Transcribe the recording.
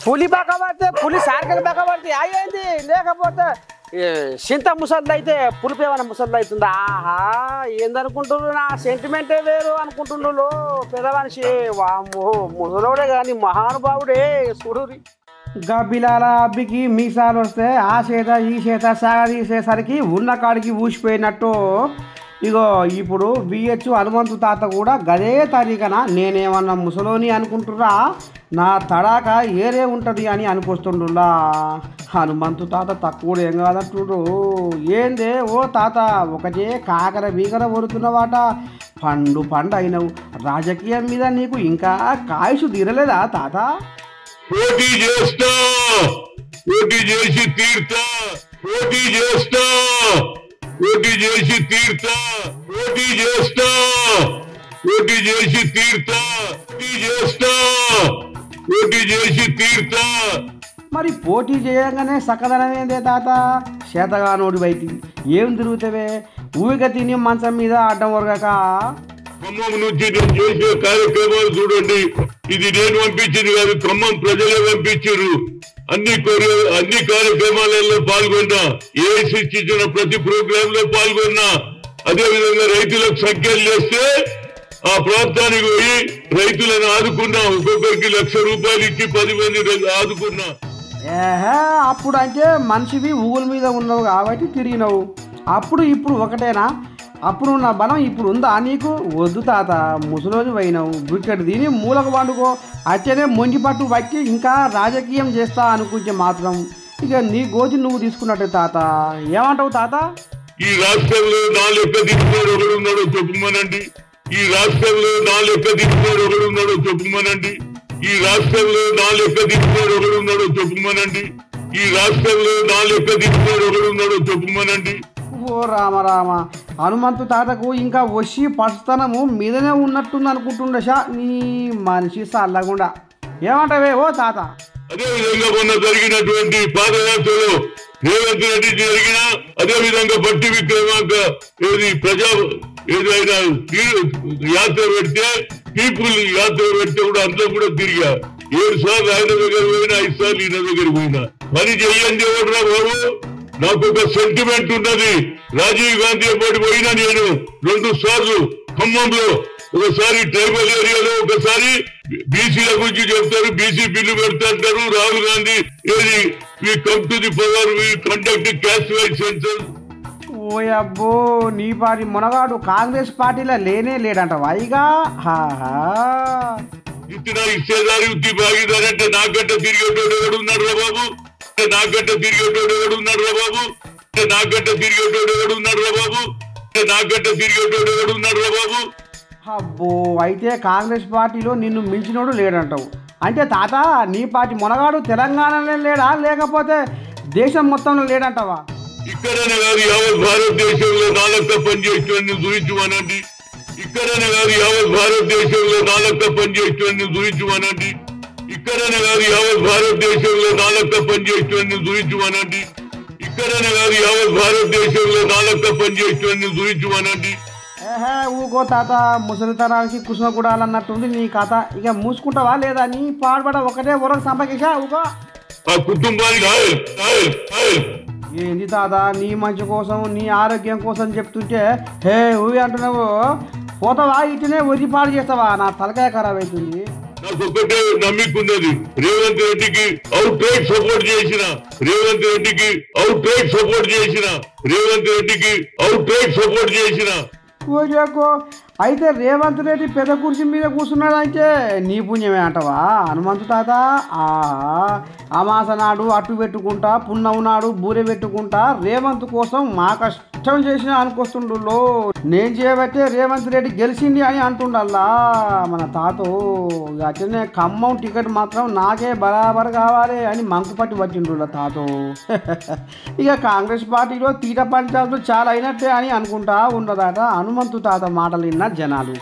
పులి బాగా పడితే పులి సార్కలు బాగా పడితే అయ్యింది లేకపోతే చింత ముసలిది అయితే పులిపి ఏమైనా ముసలిది అవుతుందా ఆహా ఏందనుకుంటున్నారు నా సెంటిమెంటే వేరు అనుకుంటున్నారు పెద్ద మనిషి వామ్మో ముసలోడే కానీ మహానుభావుడే చూడురి గబ్బిలాల అబ్బికి మీసాలు వస్తే ఆ చేత ఈ చేత సాగదీసేసరికి ఉన్న కాడికి ఊసిపోయినట్టు ఇగో ఇప్పుడు బిహెచ్ హనుమంతు తాత కూడా గదే తరీకన నేనేమన్నా ముసలోని అనుకుంటురా నా తడాక ఏరే ఉంటుంది అని అనుకొస్తుండ్రులా హనుమంతు తాత తక్కువ ఏం కాదంటుడు ఏందే ఓ తాత ఒకటే కాకర బీకర కొడుతున్నవాట పండు అయినవు రాజకీయం మీద నీకు ఇంకా కాయసు తీరలేదా తాత పోటీ చేస్తా పోటీ చేసి తీర్తా పోటీ చేస్తా పోటీ చేసి తీర్తా పోటీ చేస్తా పోటీ చేసి తీర్తా పోటీ చేస్తా పోటీ చేసి తీర్తా మరి పోటీ చేయగానే సకదనం ఏందే తాత చేతగానోడి బయటి ఏం తిరుగుతావే ఊరిక తిని మంచం మీద అడ్డం వరగక ఖమ్మం నుంచి నేను చేసే కార్యక్రమాలు చూడండి ఇది నేను పంపించింది కాదు ఖమ్మం ప్రజలే పంపించారు అన్ని కార్యక్రమాలలో పాల్గొన్నా ఏఐసి ఇచ్చిన ప్రతి ప్రోగ్రామ్ లో పాల్గొన్నా అదే విధంగా రైతులకు సంఖ్యలు చేస్తే ఆ ప్రాంతానికి పోయి రైతులను ఆదుకున్నా ఒక్కొక్కరికి ₹1,00,000 ఇచ్చి 10 మంది ఆదుకున్నా అప్పుడు అంటే మనిషివి ఊగుల మీద ఉన్నావు కాబట్టి తిరిగినావు అప్పుడు ఇప్పుడు ఒకటేనా అప్పుడు నా బలం ఇప్పుడు ఉందా నీకు వద్దు తాత ముసలోని పోయినావు గుక్కడి తిని మూలకు వండుకో అచ్చనే మొండి పట్టు పట్టి ఇంకా రాజకీయం చేస్తా అనుకుంటే మాత్రం ఇక నీ గోతి నువ్వు తీసుకున్నట్టే తాత ఏమంటావు తాత ఈ రాష్ట్రంలో నా లెక్క తీసుకున్నాడు ఒకడున్నాడో చెప్పమనండి ఈ రాష్ట్రంలో నా లెక్క తీసుకున్నాడు ఒకడున్నాడో చెప్పమనండి ఈ రాష్ట్రంలో నా లెక్క తీసుకున్నాడు ఒకడున్నాడో చెప్పమనండి ఈ రాష్ట్రంలో నా లెక్క తీసుకున్నాడు ఒకడున్నాడో చెప్పమనండి ఓ రామ హనుమంతు తాతకు ఇంకా వచ్చి పడుతనము మీదనే ఉన్నట్టుంది అనుకుంటుండషా నీ మనిషి సల్లగుండా ఏమంటావే ఓ తాత అదే విధంగా మొన్న జరిగినటువంటి పాదయాత్రలో రేవంత్ రెడ్డి జరిగిన అదే విధంగా బట్టి విక్రమార్క ఏదైనా యాత్ర పెడితే పీపుల్ యాత్ర పెడితే కూడా అందులో కూడా తిరిగా 7 సార్లు ఆయన దగ్గర పోయినా 5 సార్లు ఈయన దగ్గర పోయినా పని చెయ్యండి ఎవడరా బాబు నాకు ఒక సెంటిమెంట్ ఉన్నది రాజీవ్ గాంధీ అప్పటి పోయినా నేను 2 సార్లు ఖమ్మంలో ఒకసారి ట్రైబల్ ఏరియాలో ఒకసారి బీసీల గురించి చెప్తారు బీసీ బిల్లు పెడతారు రాహుల్ గాంధీ ఏది we come to the power we conduct caste wise census ఓ అబ్బో నీ పాటి మునగాడు కాంగ్రెస్ పార్టీలో లేనే లేడంట వైగా ఇచ్చేదారి ఉత్తి భాగీదారి అంటే నాకంటే తిరిగేటోడు ఎవడున్నాడు రా బాబు నాకంటే తిరిగేటోడు ఎవడున్నాడు రా బాబు నాకంటే తిరిగేటోడు ఎవడున్నాడు రా బాబు నాకంటే తిరిగేటోడు ఎవడున్నాడు రా బాబు అబ్బో అయితే కాంగ్రెస్ పార్టీలో నిన్ను మించినోడు లేడంటావు అంటే తాత నీ పార్టీ మునగాడు తెలంగాణలో లేడా లేకపోతే దేశం మొత్తంలో లేడంటావా ఇక్కడనే కాదు యావత్ భారతదేశంలో నాలుగు పనిచేసేవాడిని చూపించమనండి ఇక్కడనే కాదు యావత్ భారతదేశంలో నాలుగు పనిచేసేవాడిని చూపించమనండి ఇక్కడనే కాదు యావత్ భారతదేశంలో నాలుగు పనిచేసేవాడిని చూపించమనండి ఇక్కడనే కాదు యావత్ భారతదేశంలో నాలుగు పనిచేసేవాడిని చూపించమనండి ఊకో తాత ముసలితనానికి కుసుమ కూడాలన్నట్టుంది నీ కథ ఇక మూసుకుంటావా లేదా నీ పాడుపడ ఒకటే వరకు సంపకేశా ఊకో ఏంది తాత నీ మంచి కోసం నీ ఆరోగ్యం కోసం చెప్తుంటే హే ఊవి అంటున్నావు పోతావా ఇటునే వదిలి పాడు చేస్తావా నా తలకాయ ఖరాబ్ అవుతుంది నాకు ఒక్కటే నమ్మికున్నది రేవంత్ రెడ్డికి అవుట్ రైట్ సపోర్ట్ చేసిన రేవంత్ రెడ్డికి అవుట్ రైట్ సపోర్ట్ చేసిన రేవంత్ రెడ్డికి అవుట్ రైట్ సపోర్ట్ చేసిన అయితే రేవంత్ రెడ్డి పెద్ద కుర్చీ మీద కూర్చున్నాడంటే నీ పుణ్యమే అంటవా హనుమంతు తాత అమాస నాడు అట్టు పెట్టుకుంటా పున్నవు నాడు బూరె పెట్టుకుంటా రేవంత్ కోసం మా కష్టం చేసిన అనుకొస్తుండో నేను చేయబట్టే రేవంత్ రెడ్డి గెలిచింది అని అంటుండల్లా మన తాతో అట్లనే ఖమ్మం టికెట్ మాత్రం నాకే బరాబర్ కావాలి అని మంకుపట్టి వచ్చిండు తాతో ఇక కాంగ్రెస్ పార్టీలో తీట పంచాలు చాలా అయినట్టే అని అనుకుంటా ఉన్నదట హనుమంతు తాత మాటలు విన్న జనాలు.